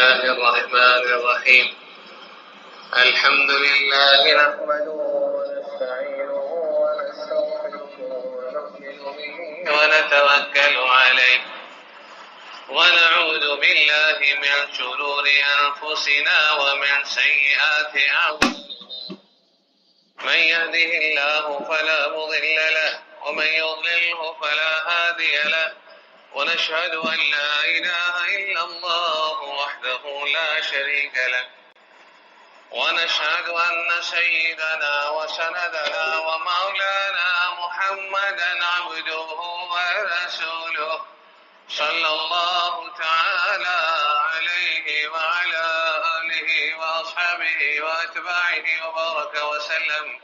الله الرحمن الرحيم الحمد لله نحمده ونستعينه ونستغفره ونؤمن به ونتوكل عليه ونعوذ بالله من شرور أنفسنا ومن سيئات أعمالنا من يهده الله فلا مضل له ومن يضلله فلا هادي له ونشهد أن لا إله إلا الله وحده لا شريك له ونشهد أن سيدنا وسندنا ومولانا محمدا عبده ورسوله صلى الله تعالى عليه وعلى آله وأصحابه وأتباعه وبارك وسلم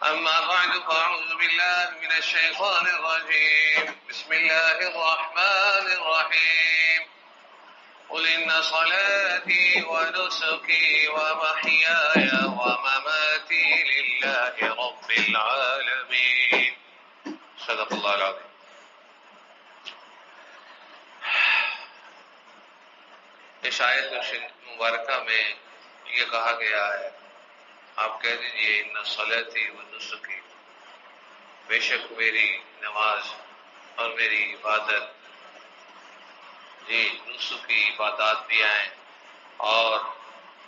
أما بعد فأعوذ بالله من الشيطان الرجيم بسم الله الرحمن الرحيم قل إن صلاتي ونسكي ومحياي ومماتي لله رب العالمين صدق الله العظيم. اس آیت مبارکہ میں یہ کہا گیا ہے، آپ کہہ دیجئے ان صلاتی و نسکی، بے شک میری نماز اور میری عبادت، جی نسکی عبادات بھی آئیں اور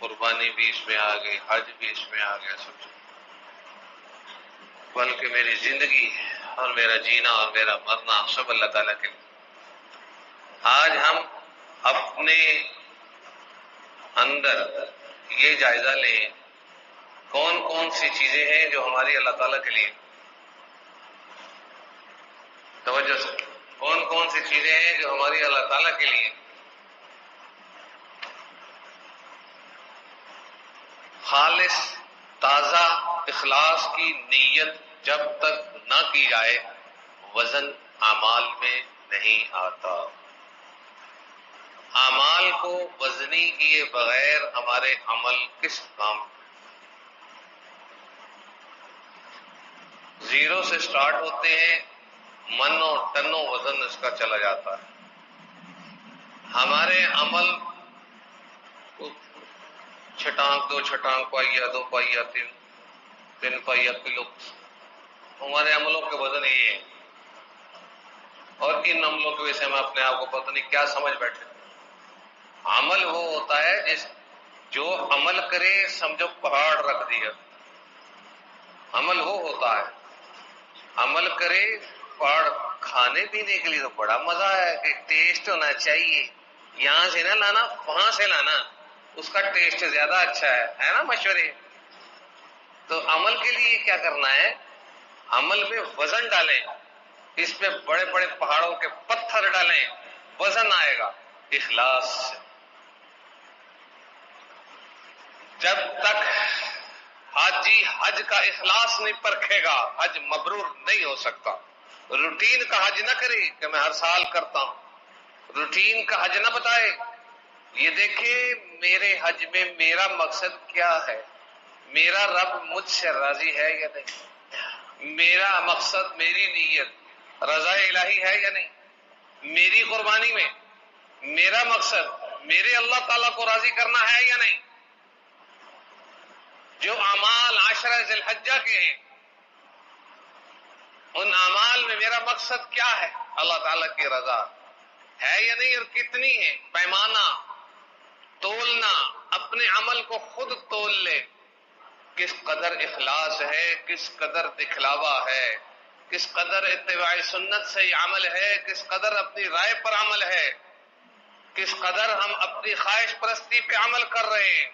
قربانی بھی اس میں آ گئی، حج بھی اس میں آ گیا، سب بلکہ میری زندگی اور میرا جینا اور میرا مرنا سب اللہ تعالیٰ کے لیے. آج ہم اپنے اندر یہ جائزہ لیں کون کون سی چیزیں ہیں جو ہماری اللہ تعالیٰ کے لیے، توجہ سے، کون کون سی چیزیں ہیں جو ہماری اللہ تعالیٰ کے لیے خالص تازہ اخلاص کی نیت جب تک نہ کی جائے وزن اعمال میں نہیں آتا. اعمال کو وزنی کیے بغیر ہمارے عمل کس کام؟ زیرو سے سٹارٹ ہوتے ہیں، من اور ٹنوں وزن اس کا چلا جاتا ہے. ہمارے عمل چھٹانک دو چھٹانک پائیا دو پائیا تین پائیا کلو، ہمارے عملوں کے وزن یہ ہے. اور ان عملوں کی وجہ سے ہم اپنے آپ کو پتہ نہیں کیا سمجھ بیٹھے. عمل وہ ہوتا ہے جو عمل کرے سمجھو پہاڑ رکھ دیا. عمل وہ ہوتا ہے عمل کرے پہاڑ. کھانے پینے کے لیے تو بڑا مزہ ہے کہ ٹیسٹ ہونا چاہیے، یہاں سے نہ لانا وہاں سے لانا، اس کا ٹیسٹ زیادہ اچھا ہے نا مشورے. تو عمل کے لیے کیا کرنا ہے؟ عمل میں وزن ڈالیں، اس پہ بڑے بڑے پہاڑوں کے پتھر ڈالیں، وزن آئے گا اخلاص سے. جب تک حاجی حج کا اخلاص نہیں پرکھے گا حج مبرور نہیں ہو سکتا. روٹین کا حج نہ کرے کہ میں ہر سال کرتا ہوں، روٹین کا حج نہ بتائے. یہ دیکھیں میرے حج میں میرا مقصد کیا ہے، میرا رب مجھ سے راضی ہے یا نہیں، میرا مقصد میری نیت رضا الہی ہے یا نہیں، میری قربانی میں میرا مقصد میرے اللہ تعالیٰ کو راضی کرنا ہے یا نہیں. جو اعمال عشرہ ذی الحجہ کے ہیں ان اعمال میں میرا مقصد کیا ہے، اللہ تعالیٰ کی رضا ہے یا نہیں، اور کتنی ہے. پیمانہ تولنا، اپنے عمل کو خود تول لے، کس قدر اخلاص ہے، کس قدر دکھلاوا ہے، کس قدر اتباع سنت سے یہ عمل ہے، کس قدر اپنی رائے پر عمل ہے، کس قدر ہم اپنی خواہش پرستی پہ عمل کر رہے ہیں.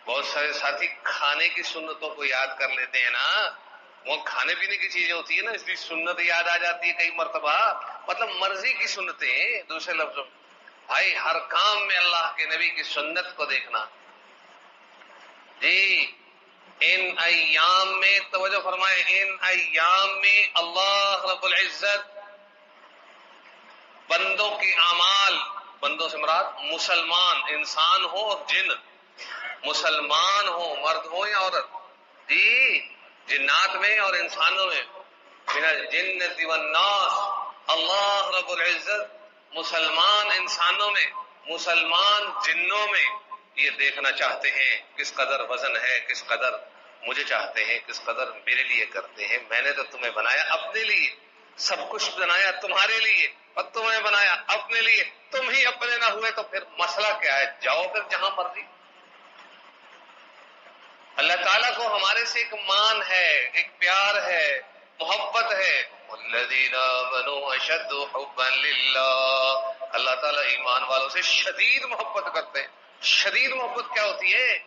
بہت سارے ساتھی کھانے کی سنتوں کو یاد کر لیتے ہیں نا، وہ کھانے پینے کی چیزیں ہوتی ہے نا، اس لیے سنت یاد آ جاتی ہے کئی مرتبہ، مطلب مرضی کی سنتیں. دوسرے لفظوں بھائی ہر کام میں اللہ کے نبی کی سنت کو دیکھنا. جی ان ایام میں توجہ فرمائے، ان ایام میں اللہ رب العزت بندوں کی اعمال، بندوں سے مراد مسلمان انسان ہو اور جن، مسلمان ہو مرد ہو یا عورت، جی جنات میں اور انسانوں میں، من الجنۃ والناس، اللہ رب العزت مسلمان انسانوں میں مسلمان جنوں میں یہ دیکھنا چاہتے ہیں کس قدر وزن ہے، کس قدر مجھے چاہتے ہیں، کس قدر میرے لیے کرتے ہیں. میں نے تو تمہیں بنایا اپنے لیے، سب کچھ بنایا تمہارے لیے، اور تمہیں بنایا اپنے لیے، تم ہی اپنے نہ ہوئے تو پھر مسئلہ کیا ہے؟ جاؤ پھر جہاں مرضی. اللہ تعالیٰ کو ہمارے سے ایک مان ہے، ایک پیار ہے، محبت ہے. والذین آمنوا اشد حبا للہ، اللہ تعالیٰ ایمان والوں سے شدید محبت کرتے ہیں. شدید محبت کیا ہوتی ہے؟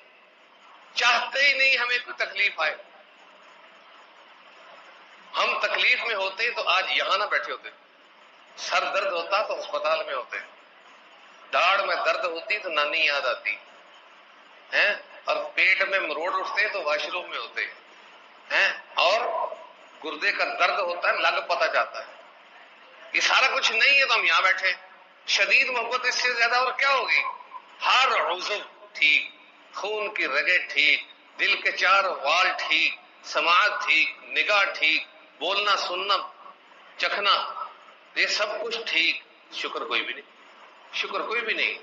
چاہتے ہی نہیں ہمیں کوئی تکلیف آئے. ہم تکلیف میں ہوتے تو آج یہاں نہ بیٹھے ہوتے. سر درد ہوتا تو ہسپتال میں ہوتے، داڑھ میں درد ہوتی تو نانی یاد آتی ہیں، اور پیٹ میں مروڑ اٹھتے تو واش روم میں ہوتے ہیں، اور گردے کا درد ہوتا ہے لگ پتہ جاتا ہے. یہ سارا کچھ نہیں ہے تو ہم یہاں بیٹھے. شدید محبت اس سے زیادہ اور کیا ہوگی؟ ہر عضو ٹھیک، خون کی رگیں ٹھیک، دل کے 4 وال ٹھیک، سماعت ٹھیک، نگاہ ٹھیک، بولنا سننا چکھنا یہ سب کچھ ٹھیک. شکر کوئی بھی نہیں، شکر کوئی بھی نہیں.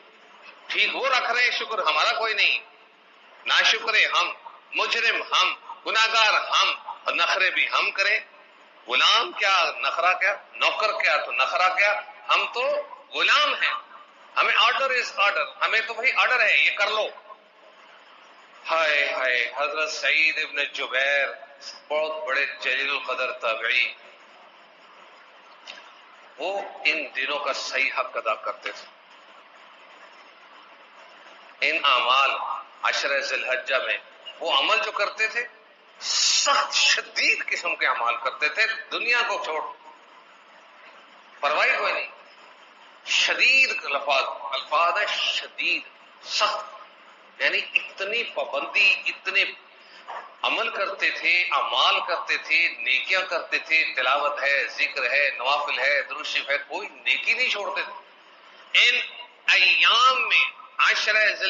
ٹھیک وہ رکھ رہے ہیں، شکر ہمارا کوئی نہیں. ناشکر ہم، مجرم ہم، گناہگار ہم، اور نخرے بھی ہم کریں. غلام کیا نخرہ کیا، نوکر کیا تو نخرہ کیا، ہم تو غلام ہیں. ہمیں آرڈر از آرڈر، ہمیں تو وہی آرڈر ہے یہ کر لو. ہائے ہائے، حضرت سعید ابن جبیر بہت بڑے جلیل القدر تابعی، وہ ان دنوں کا صحیح حق ادا کرتے تھے. ان اعمال 10 ذی الحجہ میں وہ عمل جو کرتے تھے سخت شدید قسم کے اعمال کرتے تھے، دنیا کو چھوڑ پرواہ کوئی نہیں. شدید الفاظ ہے، شدید سخت، یعنی اتنی پابندی، اتنے عمل کرتے تھے، اعمال کرتے تھے، نیکیاں کرتے تھے، تلاوت ہے، ذکر ہے، نوافل ہے، درود شریف ہے، کوئی نیکی نہیں چھوڑتے تھے. ان ایام میں 10 ذی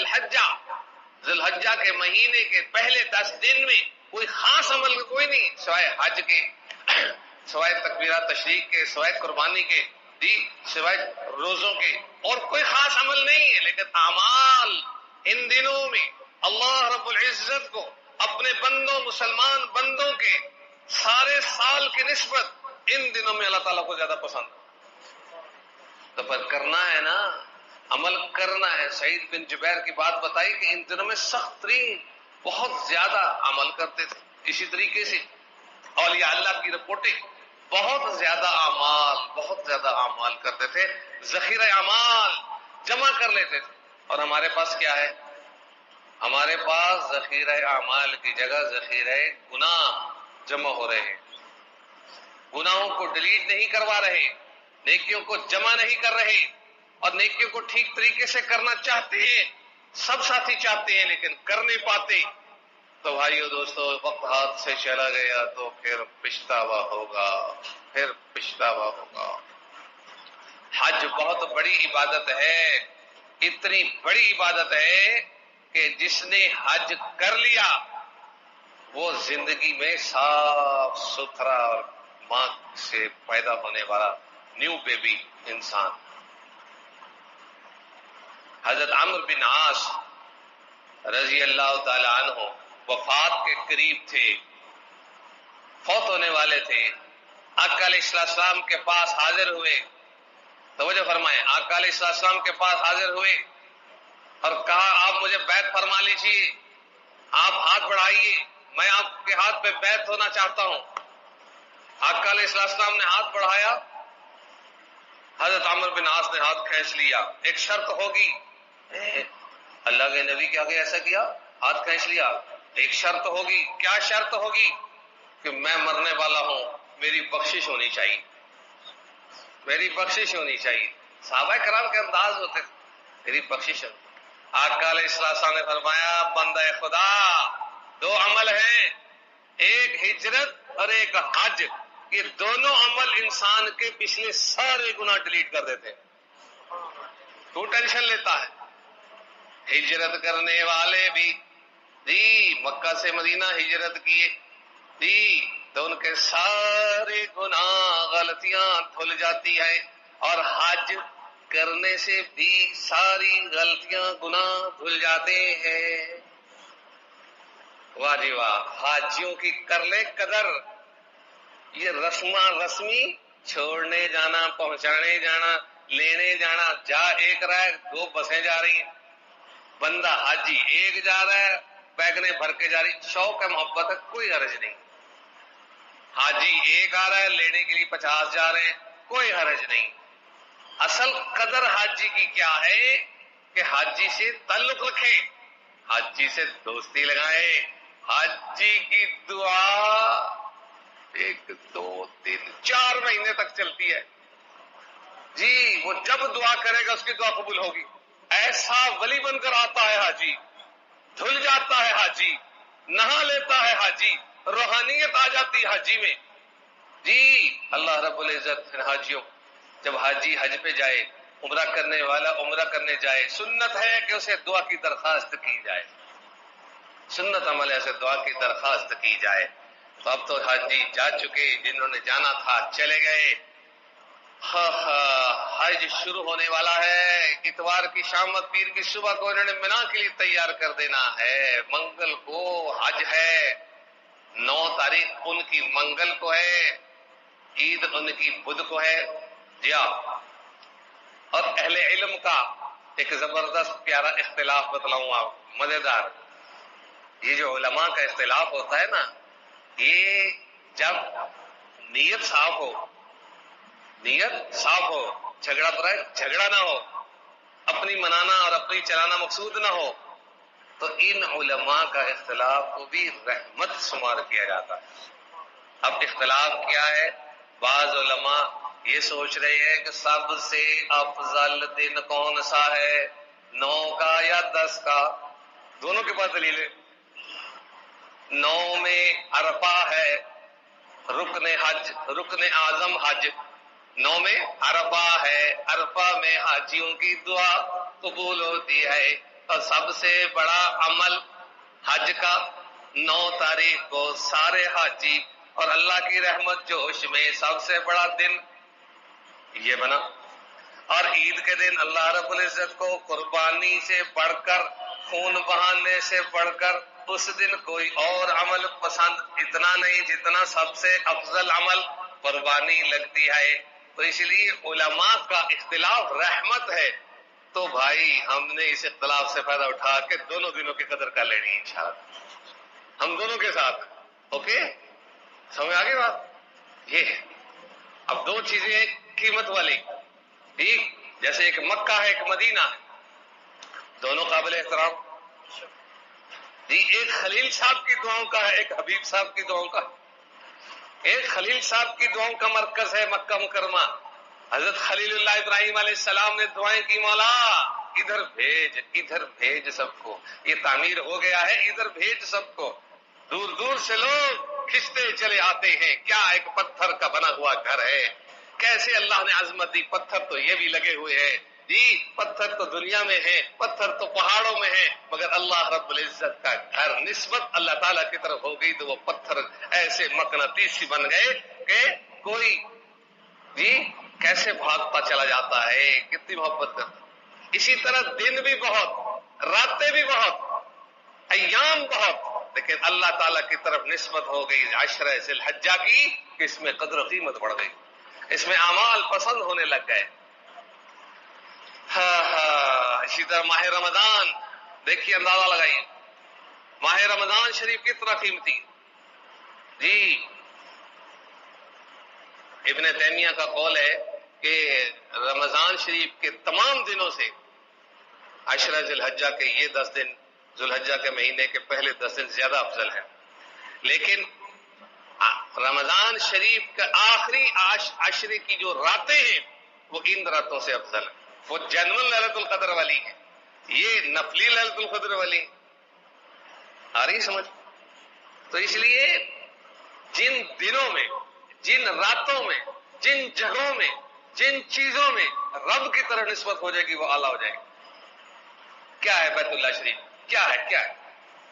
الحجہ کے مہینے کے پہلے 10 دن میں کوئی خاص عمل کوئی نہیں، سوائے حج کے، سوائے تکبیرات تشریق کے، سوائے قربانی کے، سوائے روزوں کے، اور کوئی خاص عمل نہیں ہے. لیکن اعمال ان دنوں میں اللہ رب العزت کو اپنے بندوں، مسلمان بندوں کے سارے سال کی نسبت ان دنوں میں اللہ تعالیٰ کو زیادہ پسند ہے. تو پر کرنا ہے نا، عمل کرنا ہے. سعید بن جبیر کی بات بتائی کہ ان دنوں میں سخت ترین بہت زیادہ عمل کرتے تھے. اسی طریقے سے اولیاء اللہ کی رپورٹیں بہت زیادہ اعمال کرتے تھے، ذخیرہ اعمال جمع کر لیتے تھے. اور ہمارے پاس کیا ہے؟ ہمارے پاس ذخیرہ اعمال کی جگہ ذخیرہ گناہ جمع ہو رہے ہیں. گناہوں کو ڈیلیٹ نہیں کروا رہے، نیکیوں کو جمع نہیں کر رہے، اور نیکیوں کو ٹھیک طریقے سے کرنا چاہتے ہیں، سب ساتھی چاہتے ہیں لیکن کر نہیں پاتے. تو بھائیو دوستو، وقت ہاتھ سے چلا گیا تو پھر پچھتاوا ہوگا، پھر پچھتاوا ہوگا. حج بہت بڑی عبادت ہے، اتنی بڑی عبادت ہے کہ جس نے حج کر لیا وہ زندگی میں صاف ستھرا اور ماں سے پیدا ہونے والا نیو بیبی انسان. حضرت عمرو بن عاص رضی اللہ تعالی عنہ وفات کے قریب تھے، فوت ہونے والے تھے. آقا علیہ السلام کے پاس حاضر ہوئے، توجہ فرمائیں، آقا علیہ السلام کے پاس حاضر ہوئے اور کہا آپ مجھے بیعت فرما لیجیے، آپ ہاتھ بڑھائیے، میں آپ کے ہاتھ پہ بیعت ہونا چاہتا ہوں. آقا علیہ السلام نے ہاتھ بڑھایا، حضرت عمرو بن عاص نے ہاتھ کھینچ لیا. ایک شرط ہوگی، اللہ کے نبی کے آگے ایسا کیا، ہاتھ کھینچ لیا. ایک شرط ہوگی، کیا شرط ہوگی؟ کہ میں مرنے والا ہوں، میری بخشش ہونی چاہیے، میری بخشش ہونی چاہیے. صحابہ کرام کے انداز ہوتے تھے، میری بخشش. آقا علیہ السلام نے فرمایا بندہ خدا 2 عمل ہیں، ایک ہجرت اور ایک حج، یہ دونوں عمل انسان کے پچھلے سارے گناہ ڈیلیٹ کر دیتے ہیں. تو ٹینشن لیتا ہے؟ ہجرت کرنے والے بھی مکہ سے مدینہ ہجرت کیے تو ان کے سارے گناہ غلطیاں دھل جاتی ہیں. اور حج کرنے سے بھی ساری غلطیاں گناہ دھل جاتے ہیں۔ واہ جی واہ، حاجیوں کی کر لے قدر، یہ رسمی چھوڑنے جانا، پہنچانے جانا، لینے جانا، جا ایک رہا ہے، دو بسیں جا رہی ہیں، بندہ حاجی ایک جا رہا ہے، بیگنے بھر کے جا رہی، شوق ہے، محبت ہے، کوئی حرج نہیں۔ حاجی ایک آ رہا ہے، لینے کے لیے 50 جا رہے ہیں، کوئی حرج نہیں۔ اصل قدر حاجی کی کیا ہے کہ حاجی سے تعلق رکھیں، حاجی سے دوستی لگائیں، حاجی کی دعا 1 2 3 4 مہینے تک چلتی ہے جی، وہ جب دعا کرے گا اس کی دعا قبول ہوگی۔ ایسا ولی بن کر آتا ہے حاجی، دھل جاتا ہے حاجی، نہا لیتا ہے حاجی، روحانیت آ جاتی ہے حاجی میں جی۔ اللہ رب العزت پھر حاجیوں، جب حاجی حج پہ جائے، عمرہ کرنے والا عمرہ کرنے جائے، سنت ہے کہ اسے دعا کی درخواست کی جائے، سنت عمل ہے اسے دعا کی درخواست کی جائے۔ تو اب تو حاجی جا چکے، جنہوں نے جانا تھا چلے گئے، حج شروع ہونے والا ہے، اتوار کی شام پیر کی صبح کو انہوں نے منا کے لیے تیار کر دینا ہے، منگل کو حج ہے، 9 تاریخ ان کی منگل کو ہے، عید ان کی بدھ کو ہے جی ہاں۔ اور اہل علم کا ایک زبردست پیارا اختلاف بتلاؤں آپ، مزیدار، یہ جو علماء کا اختلاف ہوتا ہے نا، یہ جب نیت صاف ہو، نیت صاف ہو، جھگڑا برا جھگڑا نہ ہو، اپنی منانا اور اپنی چلانا مقصود نہ ہو، تو ان علماء کا اختلاف کو بھی رحمت شمار کیا جاتا ہے۔ اب اختلاف کیا ہے؟ بعض علماء یہ سوچ رہے ہیں کہ سب سے افضل دن کون سا ہے، 9 کا یا 10 کا؟ دونوں کے پاس دلیل ہے۔ 9 میں عرفہ ہے، رکن حج، رکن اعظم حج، 9 میں عرفہ ہے، عرفہ میں حاجیوں کی دعا قبول ہوتی ہے، اور سب سے بڑا عمل حج کا 9 تاریخ کو سارے حاجی اور اللہ کی رحمت جوش میں سب سے بڑا دن یہ بنا۔ اور عید کے دن اللہ رب العزت کو قربانی سے بڑھ کر، خون بہانے سے بڑھ کر اس دن کوئی اور عمل پسند اتنا نہیں جتنا سب سے افضل عمل قربانی لگتی ہے۔ تو اس لیے علماء کا اختلاف رحمت ہے۔ تو بھائی ہم نے اس اختلاف سے فائدہ اٹھا کے دونوں دنوں کی قدر کر لینی ہے انشاءاللہ، ہم دونوں کے ساتھ، اوکے؟ سمجھ آگے بات؟ یہ ہے۔ اب 2 چیزیں قیمت والی، ٹھیک، جیسے ایک مکہ ہے، ایک مدینہ ہے، دونوں قابل احترام جی۔ ایک خلیل صاحب کی دعاؤں کا ہے، ایک حبیب صاحب کی دعاؤں کا۔ ایک خلیل صاحب کی دعاؤں کا مرکز ہے مکہ مکرمہ، حضرت خلیل اللہ ابراہیم علیہ السلام نے دعائیں کی، مولا ادھر بھیج سب کو، یہ تعمیر ہو گیا ہے، ادھر بھیج سب کو، دور دور سے لوگ کھنچتے چلے آتے ہیں، کیا ایک پتھر کا بنا ہوا گھر ہے، کیسے اللہ نے عظمت دی، پتھر تو یہ بھی لگے ہوئے ہیں جی، پتھر تو دنیا میں ہے، پتھر تو پہاڑوں میں ہے، مگر اللہ رب العزت کا گھر نسبت اللہ تعالیٰ کی طرف ہو گئی تو وہ پتھر ایسے مقناطیسی بن گئے کہ کوئی جی کیسے بھاگتا چلا جاتا ہے، کتنی محبت کرتا۔ اسی طرح دن بھی بہت، راتیں بھی بہت، ایام بہت، لیکن اللہ تعالیٰ کی طرف نسبت ہو گئی 10 ذی الحجہ کی کہ اس میں قدر و قیمت بڑھ گئی، اس میں اعمال پسند ہونے لگ گئے۔ اسی طرح ماہ رمضان، دیکھیے اندازہ لگائیے، ماہ رمضان شریف کتنا قیمتی جی۔ ابن تیمیہ کا قول ہے کہ رمضان شریف کے تمام دنوں سے 10 ذی الحجہ کے یہ 10 دن، ذو الحجہ کے مہینے کے پہلے 10 دن زیادہ افضل ہیں، لیکن رمضان شریف کا آخری عشرے کی جو راتیں ہیں وہ ان راتوں سے افضل ہیں، وہ جنرل ليلۃ القدر والی ہے، یہ نفلی ليلۃ القدر والی ہے۔ آ رہی سمجھ؟ تو اس لیے جن دنوں میں، جن راتوں میں، جن جگہوں میں، جن چیزوں میں رب کی طرف نسبت ہو جائے گی وہ اعلیٰ ہو جائے گی۔ کیا ہے بیت اللہ شریف؟ کیا ہے؟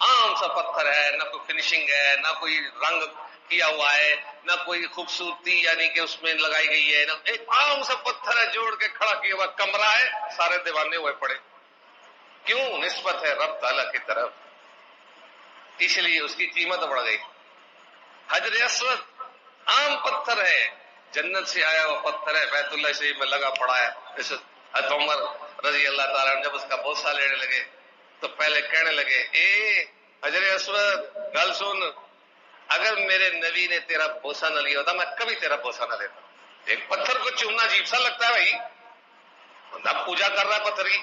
عام سا پتھر ہے، نہ کوئی فنیشنگ ہے، نہ کوئی رنگ کیا ہوا ہے، نہ کوئی خوبصورتی یعنی کہ اس میں لگائی گئی ہے، نہ ایک عام سا پتھر ہے جوڑ کے کھڑا کیا ہوا کمرہ ہے، سارے دیوانے ہوئے پڑے. کیوں؟ نسبت ہے رب تعالیٰ کی طرف، اس لیے اس کی قیمت بڑھ گئی. حجر اسود عام پتھر ہے، جنت سے آیا ہوا پتھر ہے، بیت اللہ شریف میں لگا پڑا ہے. حضرت عمر رضی اللہ تعالیٰ عنہ جب اس کا بوسہ لینے لگے تو پہلے کہنے لگے، اے حجر اسود گل سن، اگر میرے نبی نے تیرا بوسہ نہ لیا ہوتا میں کبھی تیرا بوسہ نہ لیتا. ایک پتھر کو چومنا عجیب سا لگتا ہے بھائی، اب پوجا کر رہا ہے پتھر کی.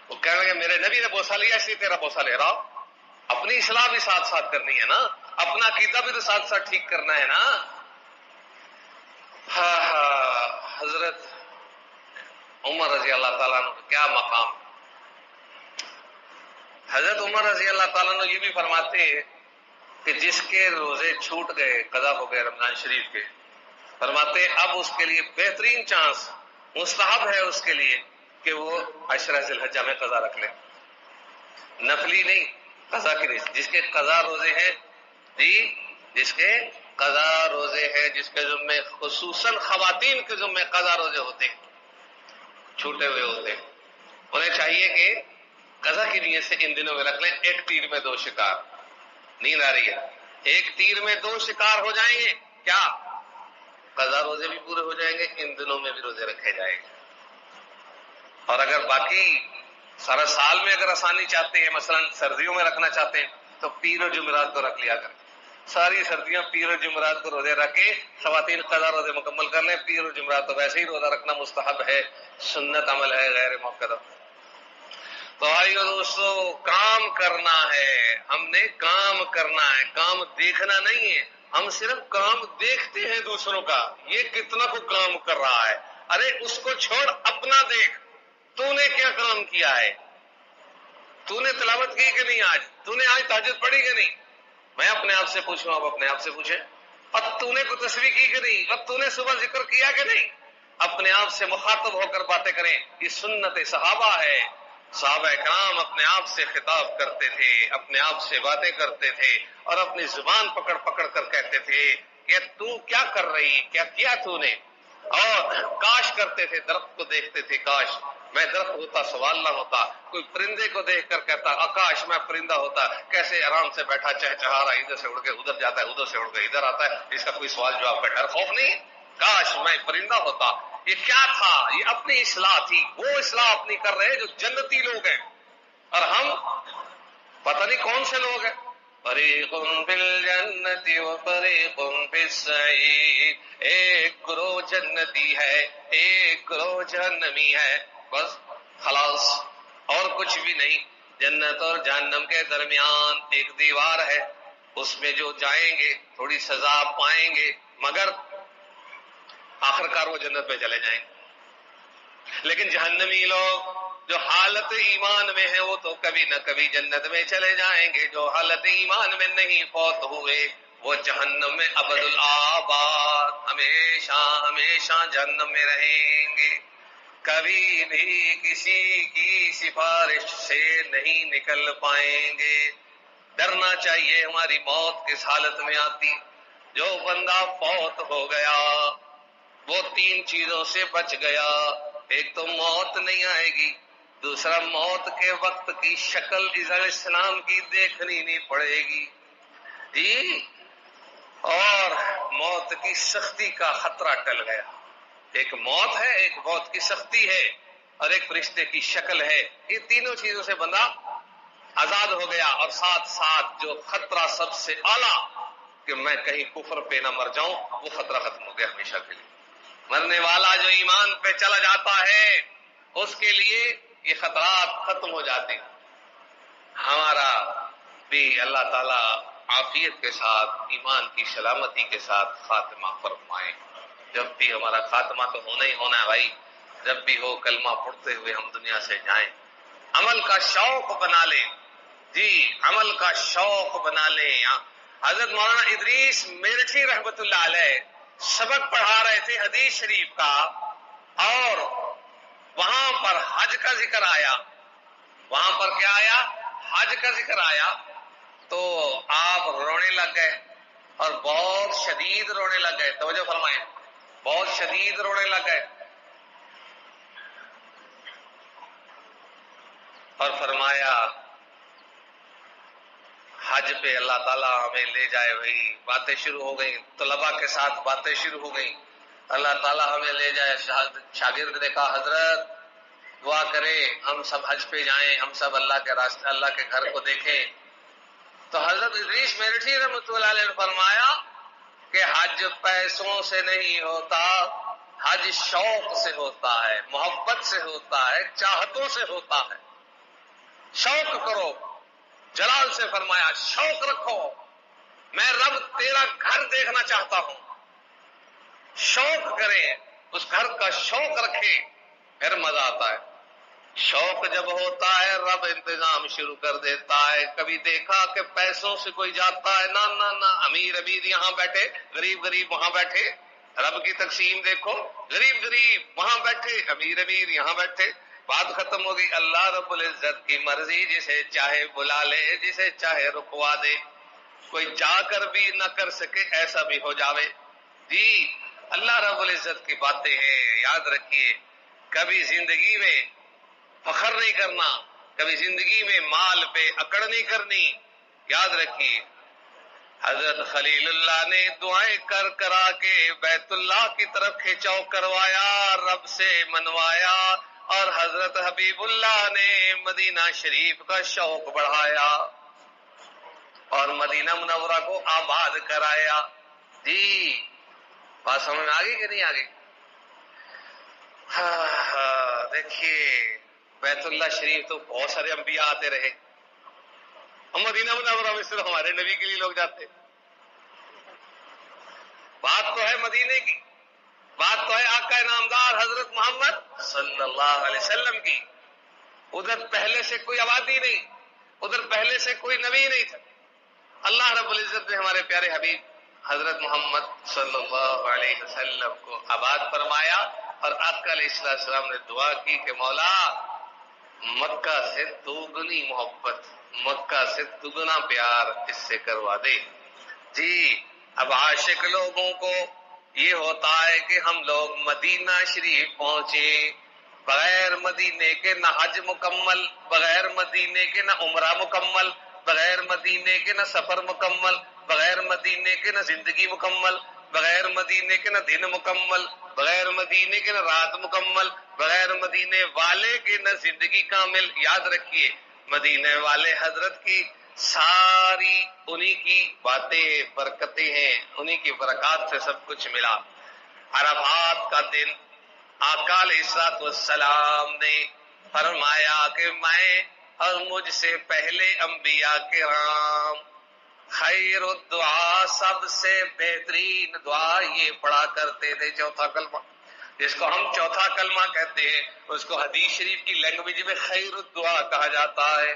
وہ کہنے لگے میرے نبی نے بوسہ لیا اس لیے تیرا بوسہ لے رہا ہوں. اپنی اصلاح بھی ساتھ ساتھ کرنی ہے نا، اپنا عقیدہ بھی تو ساتھ ساتھ ٹھیک کرنا ہے نا. حضرت عمر رضی اللہ تعالیٰ عنہ کیا مقام. حضرت عمر رضی اللہ تعالیٰ عنہ یہ بھی فرماتے ہیں کہ جس کے روزے چھوٹ گئے، قضا ہو گئے رمضان شریف کے، فرماتے ہیں اب اس کے لیے بہترین چانس مستحب ہے اس کے لیے کہ وہ عشرہ ذی الحجہ میں قضا رکھ لے. نفلی نہیں، قضا کی نہیں. جس کے قضا روزے ہیں جی، جس کے قضا روزے ہیں، جس کے ذمے خصوصاً خواتین کے ذمے قضا روزے ہوتے ہیں، چھوٹے ہوئے ہوتے ہیں، انہیں چاہیے کہ قضا کی نیت سے ان دنوں میں رکھ لیں. ایک تیر میں دو شکار، نیند آ رہی ہے، ایک تیر میں دو شکار ہو جائیں گے. کیا؟ قضا روزے بھی پورے ہو جائیں گے، ان دنوں میں بھی روزے رکھے جائیں گے. اور اگر باقی سارا سال میں اگر آسانی چاہتے ہیں، مثلا سردیوں میں رکھنا چاہتے ہیں تو پیر و جمعرات کو رکھ لیا کریں. ساری سردیاں پیر و جمعرات کو روزے رکھ کے خواتین قضا روزے مکمل کر لیں. پیر و جمعرات تو ویسے ہی روزہ رکھنا مستحب ہے، سنت عمل ہے، غیر موقع. تو آئیو دوستو، کام کرنا ہے، ہم نے کام کرنا ہے، کام دیکھنا نہیں ہے. ہم صرف کام دیکھتے ہیں دوسروں کا، یہ کتنا کو کام کر رہا ہے. ارے اس کو چھوڑ، اپنا دیکھ، تو نے کیا کام کیا ہے. تو نے تلاوت کی کہ نہیں؟ تو نے آج تہجد پڑھی کہ نہیں؟ میں اپنے آپ سے پوچھوں، آپ اپنے آپ سے پوچھیں. اور تو نے کوئی تسبیح کی کہ نہیں؟ اور تو نے صبح ذکر کیا کہ نہیں؟ اپنے آپ سے مخاطب ہو کر باتیں کریں. یہ سنت صحابہ ہے. صحابہ کرام اپنے آپ سے خطاب کرتے تھے، اپنے آپ سے باتیں کرتے تھے، اور اپنی زبان پکڑ پکڑ کر کہتے تھے کہ تو کیا کر رہی، کیا کیا تو نے. اور کاش کرتے تھے، درخت کو دیکھتے تھے، کاش میں درخت ہوتا، سوال نہ ہوتا. کوئی پرندے کو دیکھ کر کہتا آکاش میں پرندہ ہوتا، کیسے آرام سے بیٹھا چہچہا رہا، ادھر سے اڑ کے ادھر جاتا ہے، ادھر سے اڑ کے ادھر آتا ہے، اس کا کوئی سوال جواب کا ڈر خوف نہیں. کاش میں پرندہ ہوتا. یہ کیا تھا؟ یہ اپنی اصلاح تھی. وہ اصلاح اپنی کر رہے ہیں جو جنتی لوگ ہیں، اور ہم پتہ نہیں کون سے لوگ ہیں. فریق بالجنت و فریق بالسعیر. ایک گروہ جنتی ہے، ایک گروہ جہنمی ہے. بس خلاص، اور کچھ بھی نہیں. جنت اور جہنم کے درمیان ایک دیوار ہے، اس میں جو جائیں گے تھوڑی سزا پائیں گے، مگر آخرکار وہ جنت میں چلے جائیں گے. لیکن جہنمی لوگ جو حالت ایمان میں ہیں وہ تو کبھی نہ کبھی جنت میں چلے جائیں گے. جو حالت ایمان میں نہیں فوت ہوئے وہ جہنم میں ابد الآباد ہمیشہ ہمیشہ جہنم میں رہیں گے، کبھی بھی کسی کی سفارش سے نہیں نکل پائیں گے. ڈرنا چاہیے ہماری موت کس حالت میں آتی. جو بندہ فوت ہو گیا وہ تین چیزوں سے بچ گیا. ایک تو موت نہیں آئے گی، دوسرا موت کے وقت کی شکل علیہ السلام کی دیکھنی نہیں پڑے گی جی، اور موت کی سختی کا خطرہ ٹل گیا. ایک موت ہے، ایک موت کی سختی ہے، اور ایک فرشتے کی شکل ہے. یہ تینوں چیزوں سے بندہ آزاد ہو گیا. اور ساتھ ساتھ جو خطرہ سب سے اعلیٰ کہ میں کہیں کفر پہ نہ مر جاؤں، وہ خطرہ ختم ہو گیا ہمیشہ کے لیے. مرنے والا جو ایمان پہ چلا جاتا ہے اس کے لیے یہ خطرات ختم ہو جاتے ہیں. ہمارا بھی اللہ تعالی عافیت کے ساتھ، ایمان کی سلامتی کے ساتھ خاتمہ فرمائے. جب بھی ہمارا خاتمہ تو ہونا ہی ہونا ہے بھائی، جب بھی ہو کلمہ پڑھتے ہوئے ہم دنیا سے جائیں. عمل کا شوق بنا لیں جی، عمل کا شوق بنا لیں. حضرت مولانا ادریس میرٹھی رحمت اللہ علیہ سبق پڑھا رہے تھے حدیث شریف کا، اور وہاں پر حج کا ذکر آیا. وہاں پر کیا آیا؟ حج کا ذکر آیا. تو آپ رونے لگ گئے. اور بہت شدید رونے لگ گئے. توجہ فرمائیں, بہت شدید رونے لگ گئے اور فرمایا حج پہ اللہ تعالیٰ ہمیں لے جائے. بھائی باتیں شروع ہو گئی, طلباء کے ساتھ باتیں شروع ہو گئی, اللہ تعالیٰ ہمیں لے جائے. شاگرد نے کہا حضرت دعا کرے ہم سب حج پہ جائیں, ہم سب اللہ کے راستے اللہ کے گھر کو دیکھیں. تو حضرت ادریس میرٹھی رحمۃ اللہ علیہ نے فرمایا کہ حج پیسوں سے نہیں ہوتا, حج شوق سے ہوتا ہے, محبت سے ہوتا ہے, چاہتوں سے ہوتا ہے. شوق کرو, جلال سے فرمایا شوق رکھو, میں رب تیرا گھر دیکھنا چاہتا ہوں. شوق کریں, اس گھر کا شوق رکھیں, پھر مزہ آتا ہے. شوق جب ہوتا ہے رب انتظام شروع کر دیتا ہے. کبھی دیکھا کہ پیسوں سے کوئی جاتا ہے؟ نہ نہ نہ, امیر امیر یہاں بیٹھے, غریب غریب وہاں بیٹھے. رب کی تقسیم دیکھو, غریب غریب وہاں بیٹھے, امیر امیر یہاں بیٹھے. بات ختم ہو گئی. اللہ رب العزت کی مرضی, جسے چاہے بلا لے, جسے چاہے رکوا دے. کوئی جا کر بھی نہ کر سکے ایسا بھی ہو جاوے. جی اللہ رب العزت کی باتیں ہیں, یاد رکھیے. کبھی زندگی میں فخر نہیں کرنا, کبھی زندگی میں مال پہ اکڑ نہیں کرنی. یاد رکھیے حضرت خلیل اللہ نے دعائیں کر کرا کے بیت اللہ کی طرف کھینچاؤ کروایا, رب سے منوایا, اور حضرت حبیب اللہ نے مدینہ شریف کا شوق بڑھایا اور مدینہ منورہ کو آباد کرایا. جی بات سمجھ میں آگئی کہ نہیں آگئی؟ دیکھیے بیت اللہ شریف تو بہت سارے انبیاء آتے رہے, اور مدینہ منورہ میں صرف ہمارے نبی کے لیے لوگ جاتے. بات تو ہے مدینے کی, بات تو ہے آقا نامدار حضرت محمد صلی اللہ علیہ وسلم کی. ادھر پہلے سے کوئی آبادی نہیں, ادھر پہلے سے کوئی نبی نہیں تھا. اللہ رب العزت نے ہمارے پیارے حبیب حضرت محمد صلی اللہ علیہ وسلم کو آباد فرمایا, اور آقا علیہ السلام نے دعا کی کہ مولا مکہ سے دوگنی محبت, مکہ سے دگنا پیار اس سے کروا دے. جی اب عاشق لوگوں کو یہ ہوتا ہے کہ ہم لوگ مدینہ شریف پہنچے, بغیر مدینے کے نہ حج مکمل, بغیر مدینے کے نہ عمرہ مکمل, بغیر مدینے کے نہ سفر مکمل, بغیر مدینے کے نہ زندگی مکمل, بغیر مدینے کے نہ دن مکمل, بغیر مدینے کے نہ رات مکمل, بغیر مدینے والے کے نہ زندگی کامل. یاد رکھیے مدینے والے حضرت کی ساری انہی کی باتیں برکتیں ہیں, انہی کی برکات سے سب کچھ ملا. عرفات کا دن آقا علیہ السلام نے فرمایا کہ میں اور مجھ سے پہلے انبیاء کرام خیر الدعا, سب سے بہترین دعا یہ پڑھا کرتے تھے چوتھا کلمہ, جس کو ہم چوتھا کلمہ کہتے ہیں, اس کو حدیث شریف کی لینگویج میں خیر الدعا کہا جاتا ہے.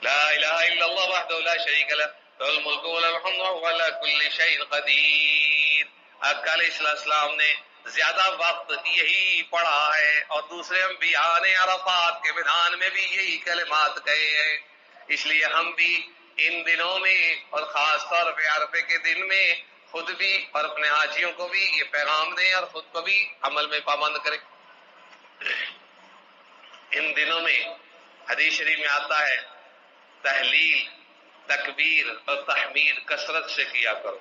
لا الہ الا اللہ وحدہ لا شریک لہ لہ الملک و لہ الحمد وهو علی کل شیء قدیر. آقا علیہ السلام نے زیادہ وقت یہی پڑھا ہے, اور دوسرے انبیاء نے عرفات کے میدان میں بھی یہی کلمات کہے ہیں. اس لیے ہم بھی ان دنوں میں اور خاص طور پہ عرفے کے دن میں خود بھی اور اپنے حاجیوں کو بھی یہ پیغام دیں اور خود کو بھی عمل میں پابند کریں. ان دنوں میں حدیث شریف میں آتا ہے تحلیل, تکبیر اور تحمید کثرت سے کیا کرو.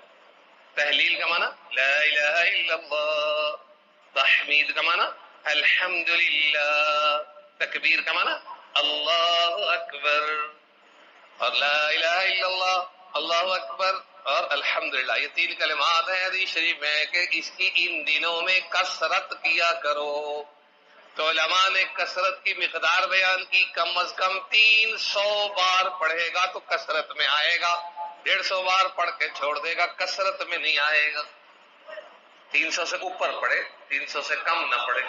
تحلیل کا معنی لا الہ الا اللہ, تحمید کا معنی الحمدللہ, تکبیر کا معنی اللہ اکبر, اور لا الہ الا اللہ اللہ اکبر اور الحمدللہ. یہ تین کلمات ہیں حدیث شریف میں کہ اس کی ان دنوں میں کثرت کیا کرو. تو علماء نے کثرت کی مقدار بیان کی, کم از کم 300 بار پڑھے گا تو کثرت میں آئے گا, 150 بار پڑھ کے چھوڑ دے گا کثرت میں نہیں آئے گا. 300 سے اوپر پڑھے, 300 سے کم نہ پڑھے.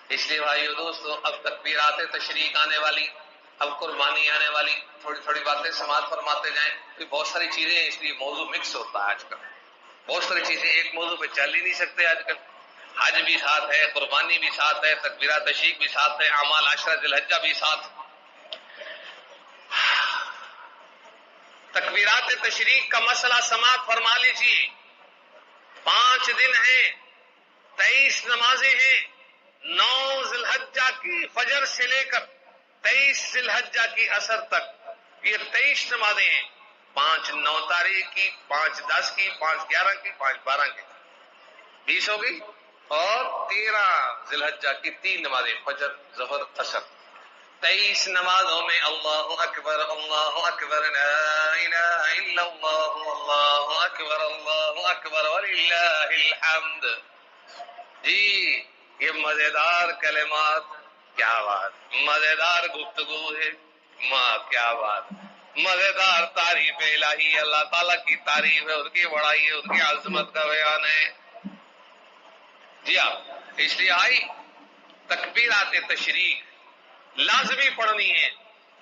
اس لیے بھائیو دوستو اب تکبیرات تشریق آنے والی, اب قربانی آنے والی, تھوڑی تھوڑی باتیں سماعت فرماتے جائیں. بہت ساری چیزیں اس لیے موضوع مکس ہوتا ہے آج کل, بہت ساری چیزیں ایک موضوع پہ چل ہی نہیں سکتے آج کل. حج بھی ساتھ ہے, قربانی بھی ساتھ ہے, تکبیرات تشریق بھی ساتھ ہے, اعمال عشرہ ذی الحجہ بھی ساتھ. تکبیرات تشریق کا مسئلہ سماعت فرما لیجیے. 5 دن ہیں، 23 نمازیں ہیں. 9 ذی الحجہ کی فجر سے لے کر 23 ذی الحجہ کی عصر تک یہ 23 نمازیں ہیں. 5 9 تاریخ کی، 5 10 کی، 5 11 کی، 5 12 کی، 20 ہو گئی. اور 13 ذی الحجہ کی 3 نمازیں فجر ظہر عصر. 23 نمازوں میں اللہ اکبر اللہ اکبر لا الہ الا اللہ اللہ اکبر وللہ الحمد. جی یہ مزیدار کلمات، کیا بات، مزیدار گفتگو ہے، ماں کیا بات، مزیدار تعریف الہی ہے. اللہ تعالیٰ کی تعریف ہے، اس کی بڑائی ہے، اس کی عظمت کا بیان ہے. جی ہاں، اس لیے آئی تکبیرات تشریق لازمی پڑھنی ہے.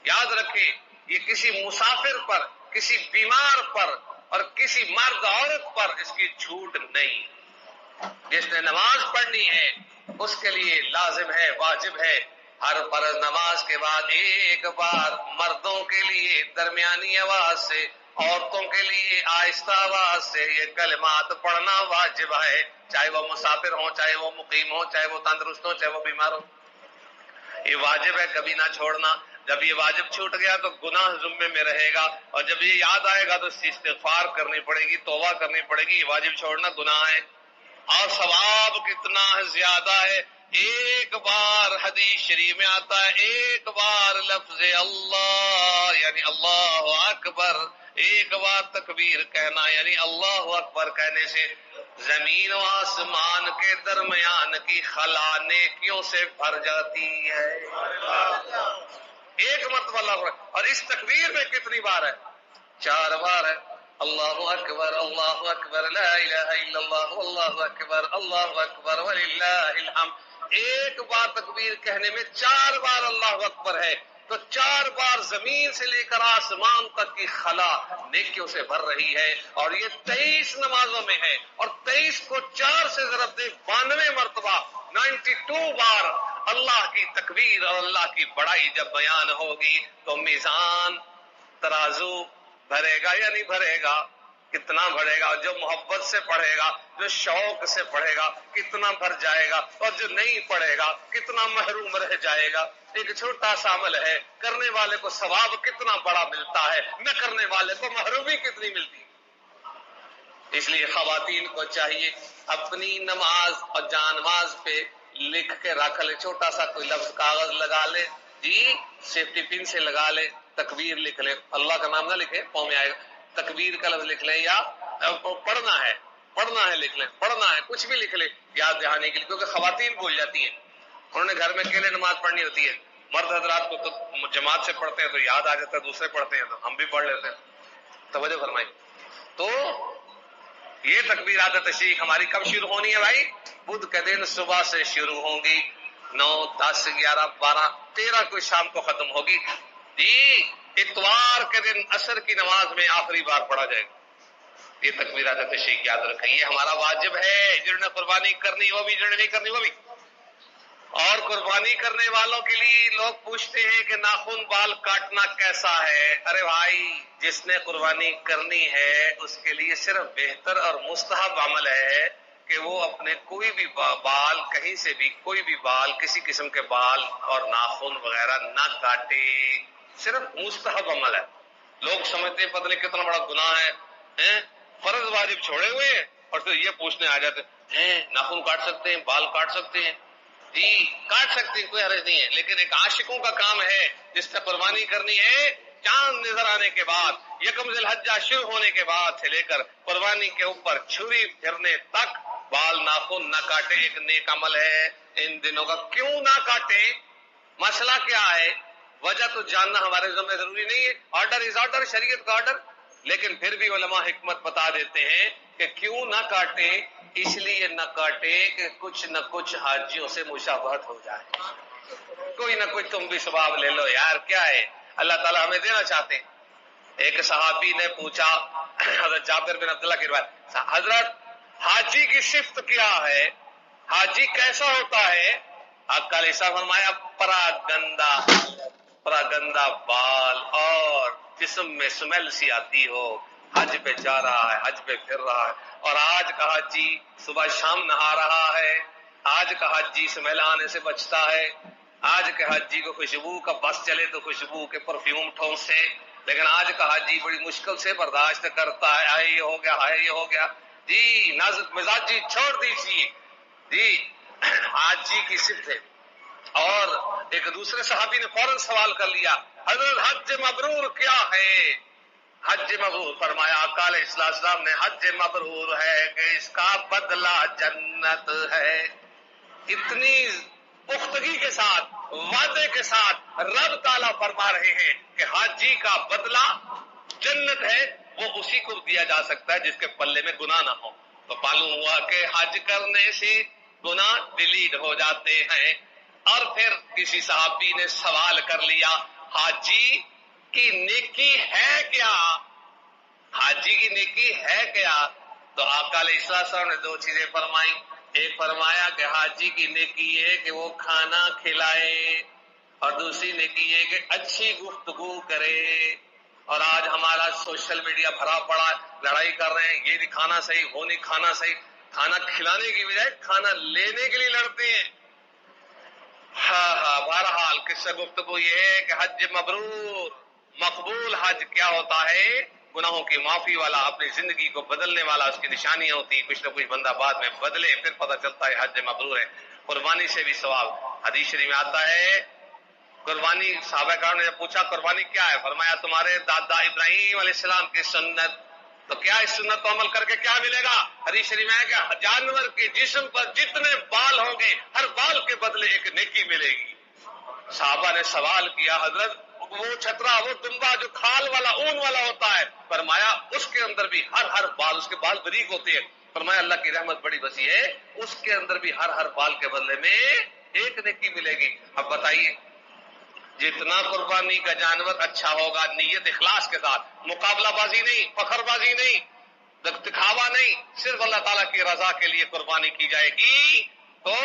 یاد رکھیں یہ کسی مسافر پر، کسی بیمار پر اور کسی مرد عورت پر اس کی چھوٹ نہیں. جس نے نماز پڑھنی ہے اس کے لیے لازم ہے، واجب ہے، ہر فرض نماز کے بعد ایک بار مردوں کے لیے درمیانی آواز سے، عورتوں کے لیے آہستہ آواز سے یہ کلمات پڑھنا واجب ہے. چاہے وہ مسافر ہوں، چاہے وہ مقیم ہوں، چاہے وہ تندرست ہوں، چاہے وہ بیمار ہوں. یہ واجب ہے، کبھی نہ چھوڑنا. جب یہ واجب چھوٹ گیا تو گناہ ذمے میں رہے گا، اور جب یہ یاد آئے گا تو استغفار کرنی پڑے گی، توبہ کرنی پڑے گی. یہ واجب چھوڑنا گناہ ہے، اور ثواب کتنا زیادہ ہے. ایک بار حدیث شریف میں آتا ہے، ایک بار لفظ اللہ یعنی اللہ اکبر، ایک بار تکبیر کہنا یعنی اللہ اکبر کہنے سے زمین و آسمان کے درمیان کی خلا نیکیوں سے بھر جاتی ہے. ایک مرتبہ اللہ اکبر. اور اس تکبیر میں کتنی بار ہے؟ 4 بار ہے. اللہ اکبر لا الہ الا اللہ اللہ اکبر وللہ الحمد. ایک بار تکبیر کہنے میں 4 بار اللہ اکبر ہے، تو 4 بار زمین سے لے کر آسمان تک کی خلا نیکیوں سے بھر رہی ہے. اور یہ 23 نمازوں میں ہے، اور 23 کو 4 سے ضرب دے 92 مرتبہ 92 بار اللہ کی تکبیر اور اللہ کی بڑائی جب بیان ہوگی تو میزان ترازو بھرے گا یا نہیں بھرے گا؟ کتنا بھرے گا؟ جو محبت سے پڑھے گا، جو شوق سے پڑھے گا کتنا بھر جائے گا، اور جو نہیں پڑھے گا کتنا محروم رہ جائے گا. ایک چھوٹا سا عمل ہے، کرنے والے کو ثواب کتنا بڑا ملتا ہے، نہ کرنے والے کو محرومی کتنی ملتی ہے. اس لیے خواتین کو چاہیے اپنی نماز اور جانماز پہ لکھ کے رکھ لے، چھوٹا سا کوئی لفظ کاغذ لگا لے، جی سیفٹی پن سے لگا لے، تکبیر لکھ لے، اللہ کا نام نہ لکھے پاؤں میں آئے گا، تکبیر کا لفظ لکھ لیں، یا پڑھنا ہے لکھ لیں، پڑھنا ہے کچھ بھی لکھ لیں یاد دہانی کے لیے. کیونکہ خواتین بھول جاتی ہیں، انہوں نے گھر میں اکیلے نماز پڑھنی ہوتی ہے. مرد حضرات کو تو جماعت سے پڑھتے ہیں تو یاد آ جاتا ہے، دوسرے پڑھتے ہیں تو ہم بھی پڑھ لیتے ہیں. توجہ فرمائی. تو یہ تکبیرات تشریق ہماری کب شروع ہونی ہے بھائی؟ بدھ کے دن صبح سے شروع ہوں گی، 9 10 11 12 13 کو شام کو ختم ہوگی. جی اتوار کے دن عصر کی نماز میں آخری بار پڑھا جائے گا. یہ تکبیرات تشریق یاد رکھیں، یہ ہمارا واجب ہے. جنہوں نے قربانی کرنی وہ بھی، جنہوں نے نہیں کرنی وہ بھی. اور قربانی کرنے والوں کے لیے لوگ پوچھتے ہیں کہ ناخن بال کاٹنا کیسا ہے. ارے بھائی جس نے قربانی کرنی ہے اس کے لیے صرف بہتر اور مستحب عمل ہے کہ وہ اپنے کوئی بھی بال، کہیں سے بھی کوئی بھی بال، کسی قسم کے بال اور ناخن وغیرہ نہ کاٹے. صرف مستحب عمل ہے. لوگ سمجھتے ہیں پتہ نہیں کتنا بڑا گناہ ہے، فرض واجب چھوڑے ہوئے ہیں اور پھر یہ پوچھنے آ جاتے ہیں ناخن کاٹ سکتے ہیں، بال کاٹ سکتے ہیں. جی کاٹ سکتے ہیں، کوئی حرج نہیں ہے، لیکن ایک عاشقوں کا کام ہے جس سے قربانی کرنی ہے. چاند نظر آنے کے بعد، یکم ذی الحجہ شروع ہونے کے بعد سے لے کر قربانی کے اوپر چھری پھرنے تک بال ناخن نہ کاٹے. ایک نیک عمل ہے ان دنوں کا. کیوں نہ کاٹے؟ مسئلہ کیا ہے؟ وجہ تو جاننا ہمارے ذمہ ضروری نہیں ہے. آرڈر از آرڈر، شریعت کا آرڈر. لیکن پھر بھی علماء حکمت بتا دیتے ہیں کہ کیوں نہ کاٹے. اس لیے نہ کاٹے کہ کچھ نہ کچھ حاجیوں سے مشابہت ہو جائے. کوئی نہ کوئی تم بھی ثواب لے لو یار، کیا ہے، اللہ تعالیٰ ہمیں دینا چاہتے ہیں. ایک صحابی نے پوچھا حضرت جابر بن عبداللہ کی روایت، حضرت حاجی کی صفت کیا ہے؟ حاجی کیسا ہوتا ہے؟ آقا علیہ السلام فرمایا پرا گندا. بڑا گندا بال اور جسم میں سمیل سی آتی ہو، حج پہ جا رہا ہے، حج پہ پھر رہا ہے، اور آج کا حجی صبح شام نہا رہا ہے، آج کا حجی سمیل آنے سے بچتا ہے، آج کے حجی کو خوشبو کا بس چلے تو خوشبو کے پرفیوم ٹھونس سے، لیکن آج کا حجی بڑی مشکل سے برداشت کرتا ہے، آئے یہ ہو گیا، آئے یہ ہو گیا، جی نازک مزاجی چھوڑ دیجیے، جی حاجی کی صفت ہے۔ اور ایک دوسرے صحابی نے فوراً سوال کر لیا، حضرت حج مبرور کیا ہے؟ حج مبرور فرمایا آقا علیہ السلام نے، حج مبرور ہے کہ اس کا بدلہ جنت ہے۔ اتنی پختگی کے ساتھ، وعدے کے ساتھ رب تعالیٰ فرما رہے ہیں کہ حاجی کا بدلہ جنت ہے، وہ اسی کو دیا جا سکتا ہے جس کے پلے میں گناہ نہ ہو۔ تو معلوم ہوا کہ حج کرنے سے گناہ ڈیلیٹ ہو جاتے ہیں۔ اور پھر کسی صحابی نے سوال کر لیا، حاجی کی نیکی ہے کیا؟ حاجی کی نیکی ہے کیا؟ تو آقا علیہ السلام نے دو چیزیں فرمائی، ایک فرمایا کہ حاجی کی نیکی ہے کہ وہ کھانا کھلائے، اور دوسری نیکی یہ کہ اچھی گفتگو کرے۔ اور آج ہمارا سوشل میڈیا بھرا پڑا، لڑائی کر رہے ہیں، یہ نہیں کھانا صحیح، وہ نہیں کھانا صحیح، کھانا کھلانے کی بجائے کھانا لینے کے لیے لڑتے ہیں۔ ہاں بہرحال قصہ گفتگو یہ ہے کہ حج مبرور، مقبول حج کیا ہوتا ہے؟ گناہوں کی معافی والا، اپنی زندگی کو بدلنے والا، اس کی نشانیاں ہوتی ہیں، کچھ نہ کچھ بندہ بعد میں بدلے، پھر پتہ چلتا ہے حج مبرور ہے۔ قربانی سے بھی ثواب، حدیث شریف میں آتا ہے، قربانی صحابہ کرام نے پوچھا قربانی کیا ہے؟ فرمایا تمہارے دادا ابراہیم علیہ السلام کی سنت۔ تو کیا اس سنت کو عمل کر کے کیا ملے گا؟ حدیث شریف میں ہے کہ جانور کے جسم پر جتنے بال ہوں گے ہر بال کے بدلے ایک نیکی ملے گی۔ صحابہ نے سوال کیا، حضرت وہ چھترا، وہ دمبا جو کھال والا، اون والا ہوتا ہے، فرمایا اس کے اندر بھی ہر بال، اس کے بال بریک ہوتے ہیں، فرمایا اللہ کی رحمت بڑی وسیع ہے، اس کے اندر بھی ہر بال کے بدلے میں ایک نیکی ملے گی۔ اب بتائیے، جتنا قربانی کا جانور اچھا ہوگا، نیت اخلاص کے ساتھ، مقابلہ بازی نہیں، فخر بازی نہیں، دکھاوا نہیں، صرف اللہ تعالیٰ کی رضا کے لیے قربانی کی جائے گی، تو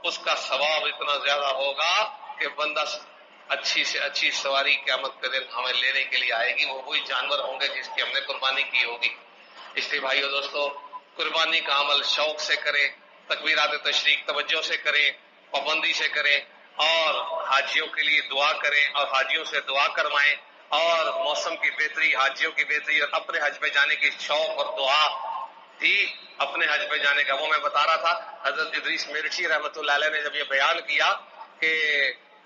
اس کا ثواب اتنا زیادہ ہوگا کہ بندہ اچھی سے اچھی سواری قیامت کے دن ہمیں لینے کے لیے آئے گی، وہ وہی جانور ہوں گے جس کی ہم نے قربانی کی ہوگی۔ اس لیے بھائیو دوستو، قربانی کا عمل شوق سے کریں، تکبیرات تشریق توجہ سے کریں، پابندی سے کریں، اور حاجیوں کے لیے دعا کریں اور حاجیوں سے دعا کروائیں، اور موسم کی بہتری، حاجیوں کی بہتری، اور اپنے حج پہ جانے کی شوق اور دعا تھی، اپنے حج پہ جانے کا۔ وہ میں بتا رہا تھا، حضرت ادریس میرٹھی رحمۃ اللہ علیہ نے جب یہ بیان کیا کہ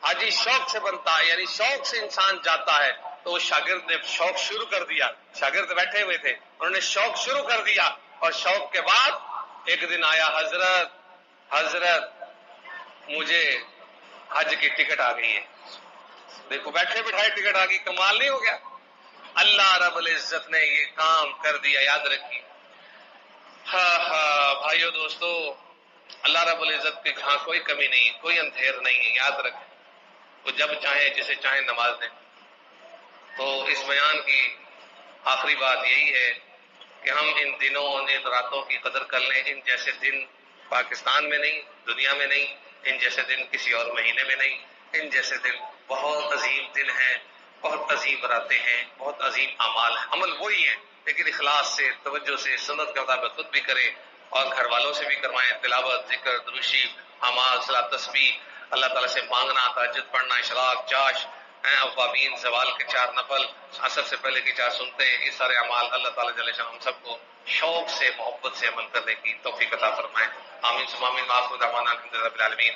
حاجی شوق سے بنتا ہے، یعنی شوق سے انسان جاتا ہے، تو وہ شاگرد نے شوق شروع کر دیا، شاگرد بیٹھے ہوئے تھے، انہوں نے شوق شروع کر دیا، اور شوق کے بعد ایک دن آیا، حضرت مجھے حج کی ٹکٹ آ گئی ہے۔ دیکھو بیٹھے بٹھائے ٹکٹ آ گئی، کمال نہیں ہو گیا؟ اللہ رب العزت نے یہ کام کر دیا، یاد رکھیے۔ بھائیو دوستو، اللہ رب العزت کی ہاں کوئی کمی نہیں، کوئی اندھیر نہیں ہے، یاد رکھیں، وہ جب چاہے جسے چاہے نماز دیں۔ تو اس بیان کی آخری بات یہی ہے کہ ہم ان دنوں، ان راتوں کی قدر کر لیں۔ ان جیسے دن پاکستان میں نہیں، دنیا میں نہیں، ان جیسے دن کسی اور مہینے میں نہیں، ان جیسے دن بہت عظیم دن ہیں، بہت عظیم راتیں ہیں، بہت عظیم اعمال ہیں۔ عمل وہی ہیں، لیکن اخلاص سے، توجہ سے، سنت کے مطابق خود بھی کریں اور گھر والوں سے بھی کروائیں، تلاوت، ذکر، درود، اعمال، صلاۃ، تسبیح، اللہ تعالیٰ سے مانگنا، تہجد پڑھنا، اشراق، چاش، اوابین، زوال کے 4 نفل، عصر سے پہلے کی 4 سنتے ہیں، یہ سارے اعمال اللہ تعالیٰ جل شانہ ہم سب کو شوق سے، محبت سے عمل کرنے کی توفیق عطا فرمائے۔ آمین ثم آمین۔ وآخر دعوانا الحمد للہ رب العالمین۔